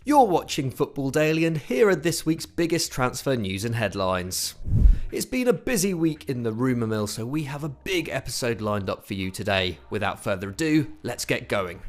You're watching Football Daily, and here are this week's biggest transfer news and headlines. It's been a busy week in the rumour mill, so we have a big episode lined up for you today. Without further ado, let's get going.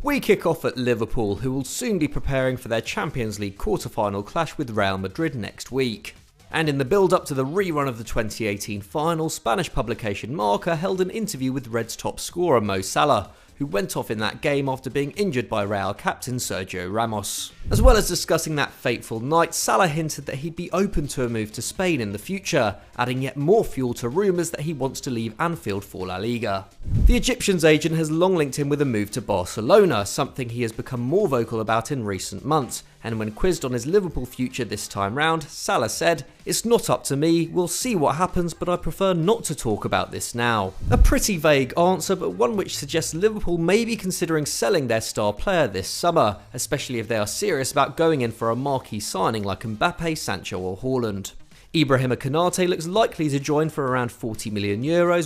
We kick off at Liverpool, who will soon be preparing for their Champions League quarter-final clash with Real Madrid next week. And in the build-up to the rerun of the 2018 final, Spanish publication Marca held an interview with Reds top scorer Mo Salah, who went off in that game after being injured by Real captain Sergio Ramos. As well as discussing that fateful night, Salah hinted that he'd be open to a move to Spain in the future, adding yet more fuel to rumours that he wants to leave Anfield for La Liga. The Egyptian's agent has long linked him with a move to Barcelona, something he has become more vocal about in recent months, and when quizzed on his Liverpool future this time round, Salah said, "It's not up to me, we'll see what happens, but I prefer not to talk about this now." A pretty vague answer, but one which suggests Liverpool may be considering selling their star player this summer, especially if they are serious about going in for a marquee signing like Mbappe, Sancho or Haaland. Ibrahima Konate looks likely to join for around €40 million,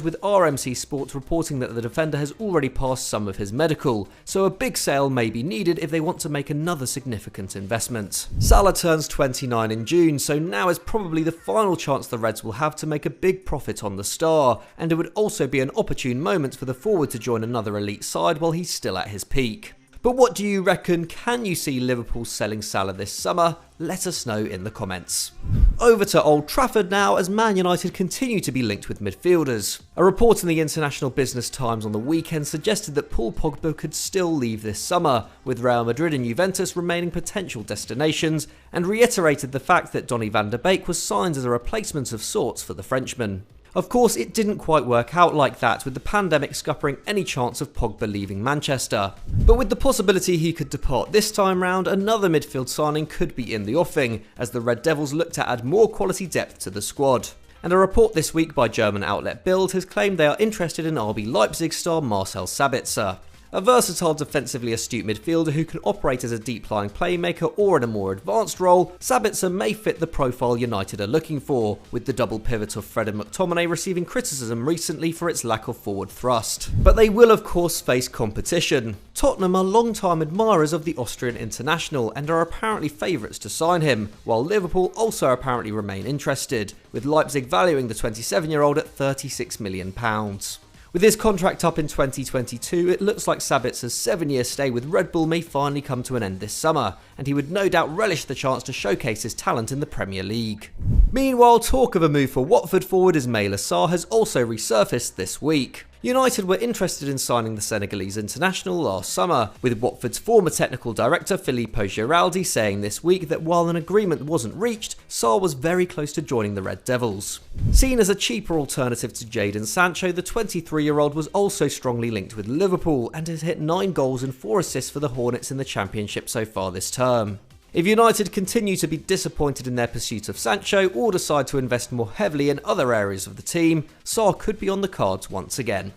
with RMC Sports reporting that the defender has already passed some of his medical, so a big sale may be needed if they want to make another significant investment. Salah turns 29 in June, so now is probably the final chance the Reds will have to make a big profit on the star, and it would also be an opportune moment for the forward to join another elite side while he's still at his peak. But what do you reckon? Can you see Liverpool selling Salah this summer? Let us know in the comments. Over to Old Trafford now, as Man United continue to be linked with midfielders. A report in the International Business Times on the weekend suggested that Paul Pogba could still leave this summer, with Real Madrid and Juventus remaining potential destinations, and reiterated the fact that Donny van de Beek was signed as a replacement of sorts for the Frenchman. Of course, it didn't quite work out like that, with the pandemic scuppering any chance of Pogba leaving Manchester. But with the possibility he could depart this time round, another midfield signing could be in the offing, as the Red Devils look to add more quality depth to the squad. And a report this week by German outlet Bild has claimed they are interested in RB Leipzig star Marcel Sabitzer. A versatile defensively astute midfielder who can operate as a deep-lying playmaker or in a more advanced role, Sabitzer may fit the profile United are looking for, with the double pivot of Fred and McTominay receiving criticism recently for its lack of forward thrust. But they will of course face competition. Tottenham are long-time admirers of the Austrian international and are apparently favourites to sign him, while Liverpool also apparently remain interested, with Leipzig valuing the 27-year-old at £36 million. With his contract up in 2022, it looks like Sabitzer's 7-year stay with Red Bull may finally come to an end this summer, and he would no doubt relish the chance to showcase his talent in the Premier League. Meanwhile, talk of a move for Watford forward Ismaila Sarr has also resurfaced this week. United were interested in signing the Senegalese international last summer, with Watford's former technical director Filippo Giraldi saying this week that while an agreement wasn't reached, Sarr was very close to joining the Red Devils. Seen as a cheaper alternative to Jadon Sancho, the 23-year-old was also strongly linked with Liverpool and has hit 9 goals and 4 assists for the Hornets in the Championship so far this term. If United continue to be disappointed in their pursuit of Sancho or decide to invest more heavily in other areas of the team, Sarr could be on the cards once again.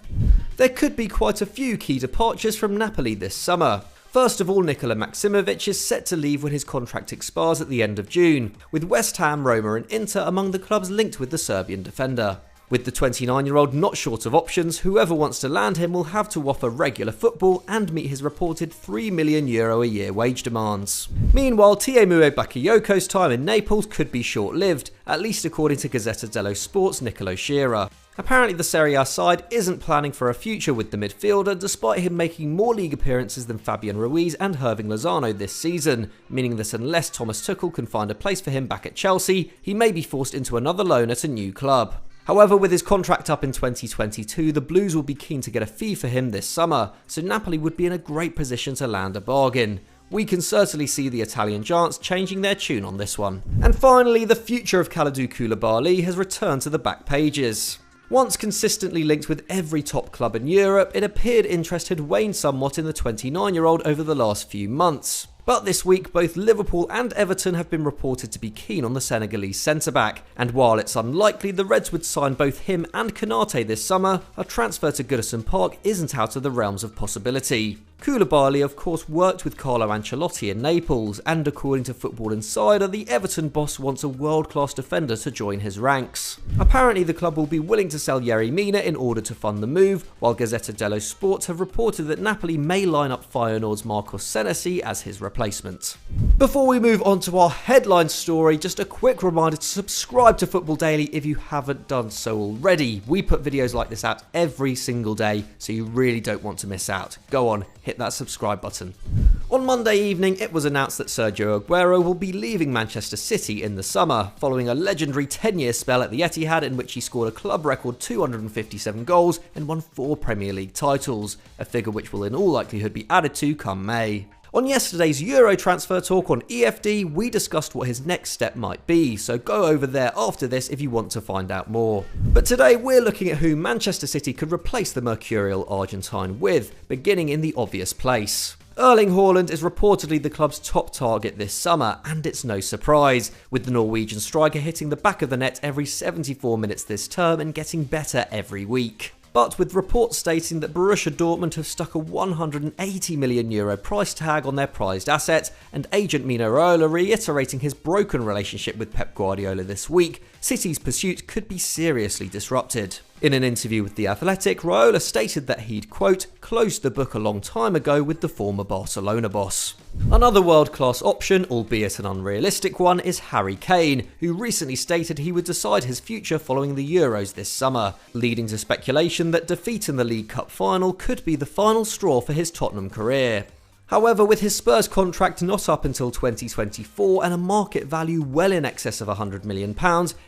There could be quite a few key departures from Napoli this summer. First of all, Nikola Maksimovic is set to leave when his contract expires at the end of June, with West Ham, Roma and Inter among the clubs linked with the Serbian defender. With the 29-year-old not short of options, whoever wants to land him will have to offer regular football and meet his reported €3 million a year wage demands. Meanwhile, Tiémoué Bakayoko's time in Naples could be short-lived, at least according to Gazzetta dello Sport's Nicolo Scherer. Apparently the Serie A side isn't planning for a future with the midfielder, despite him making more league appearances than Fabian Ruiz and Hirving Lozano this season, meaning that unless Thomas Tuchel can find a place for him back at Chelsea, he may be forced into another loan at a new club. However, with his contract up in 2022, the Blues will be keen to get a fee for him this summer, so Napoli would be in a great position to land a bargain. We can certainly see the Italian giants changing their tune on this one. And finally, the future of Kalidou Koulibaly has returned to the back pages. Once consistently linked with every top club in Europe, it appeared interest had waned somewhat in the 29-year-old over the last few months. But this week, both Liverpool and Everton have been reported to be keen on the Senegalese centre-back, and while it's unlikely the Reds would sign both him and Konate this summer, a transfer to Goodison Park isn't out of the realms of possibility. Koulibaly of course worked with Carlo Ancelotti in Naples, and according to Football Insider, the Everton boss wants a world-class defender to join his ranks. Apparently the club will be willing to sell Yerry Mina in order to fund the move, while Gazzetta dello Sport have reported that Napoli may line up Feyenoord's Marcos Senesi as his replacement. Before we move on to our headline story, just a quick reminder to subscribe to Football Daily if you haven't done so already. We put videos like this out every single day, so you really don't want to miss out. Go on, hit that subscribe button. On Monday evening, it was announced that Sergio Aguero will be leaving Manchester City in the summer, following a legendary 10-year spell at the Etihad in which he scored a club record 257 goals and won 4 Premier League titles, a figure which will in all likelihood be added to come May. On yesterday's Euro transfer talk on EFD, we discussed what his next step might be, so go over there after this if you want to find out more. But today we're looking at who Manchester City could replace the mercurial Argentine with, beginning in the obvious place. Erling Haaland is reportedly the club's top target this summer, and it's no surprise, with the Norwegian striker hitting the back of the net every 74 minutes this term and getting better every week. But with reports stating that Borussia Dortmund have stuck a €180 million price tag on their prized asset, and agent Mino Raiola reiterating his broken relationship with Pep Guardiola this week, City's pursuit could be seriously disrupted. In an interview with The Athletic, Raiola stated that he'd, quote, closed the book a long time ago with the former Barcelona boss. Another world-class option, albeit an unrealistic one, is Harry Kane, who recently stated he would decide his future following the Euros this summer, leading to speculation that defeat in the League Cup final could be the final straw for his Tottenham career. However, with his Spurs contract not up until 2024 and a market value well in excess of £100 million,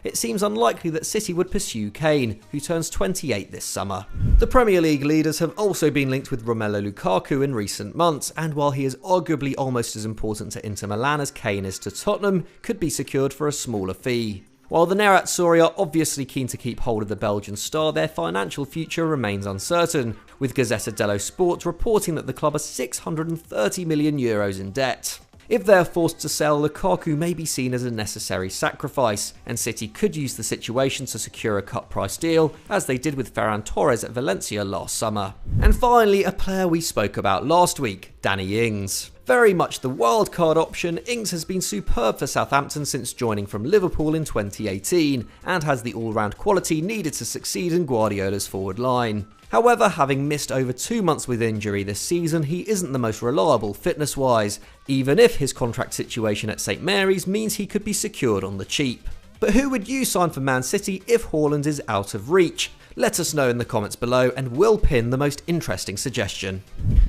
it seems unlikely that City would pursue Kane, who turns 28 this summer. The Premier League leaders have also been linked with Romelu Lukaku in recent months, and while he is arguably almost as important to Inter Milan as Kane is to Tottenham, could be secured for a smaller fee. While the Nerazzurri are obviously keen to keep hold of the Belgian star, their financial future remains uncertain, with Gazzetta dello Sport reporting that the club are €630 million in debt. If they are forced to sell, Lukaku may be seen as a necessary sacrifice, and City could use the situation to secure a cut price deal, as they did with Ferran Torres at Valencia last summer. And finally, a player we spoke about last week, Danny Ings. Very much the wildcard option, Ings has been superb for Southampton since joining from Liverpool in 2018, and has the all-round quality needed to succeed in Guardiola's forward line. However, having missed over 2 months with injury this season, he isn't the most reliable fitness-wise, even if his contract situation at St Mary's means he could be secured on the cheap. But who would you sign for Man City if Haaland is out of reach? Let us know in the comments below and we'll pin the most interesting suggestion.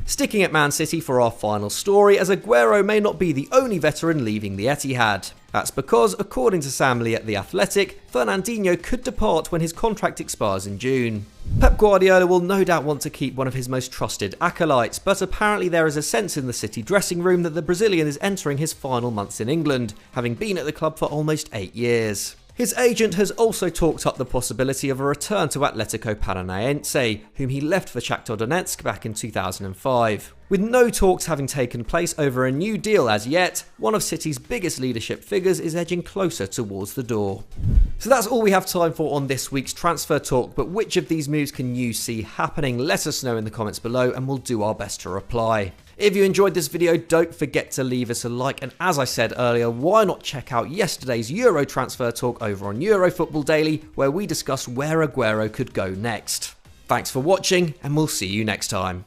Sticking at Man City for our final story, as Aguero may not be the only veteran leaving the Etihad. That's because, according to Sam Lee at The Athletic, Fernandinho could depart when his contract expires in June. Pep Guardiola will no doubt want to keep one of his most trusted acolytes, but apparently there is a sense in the City dressing room that the Brazilian is entering his final months in England, having been at the club for almost 8 years. His agent has also talked up the possibility of a return to Atletico Paranaense, whom he left for Shakhtar Donetsk back in 2005. With no talks having taken place over a new deal as yet, one of City's biggest leadership figures is edging closer towards the door. So that's all we have time for on this week's Transfer Talk, but which of these moves can you see happening? Let us know in the comments below and we'll do our best to reply. If you enjoyed this video, don't forget to leave us a like, and as I said earlier, why not check out yesterday's Euro Transfer Talk over on Euro Football Daily, where we discuss where Aguero could go next. Thanks for watching, and we'll see you next time.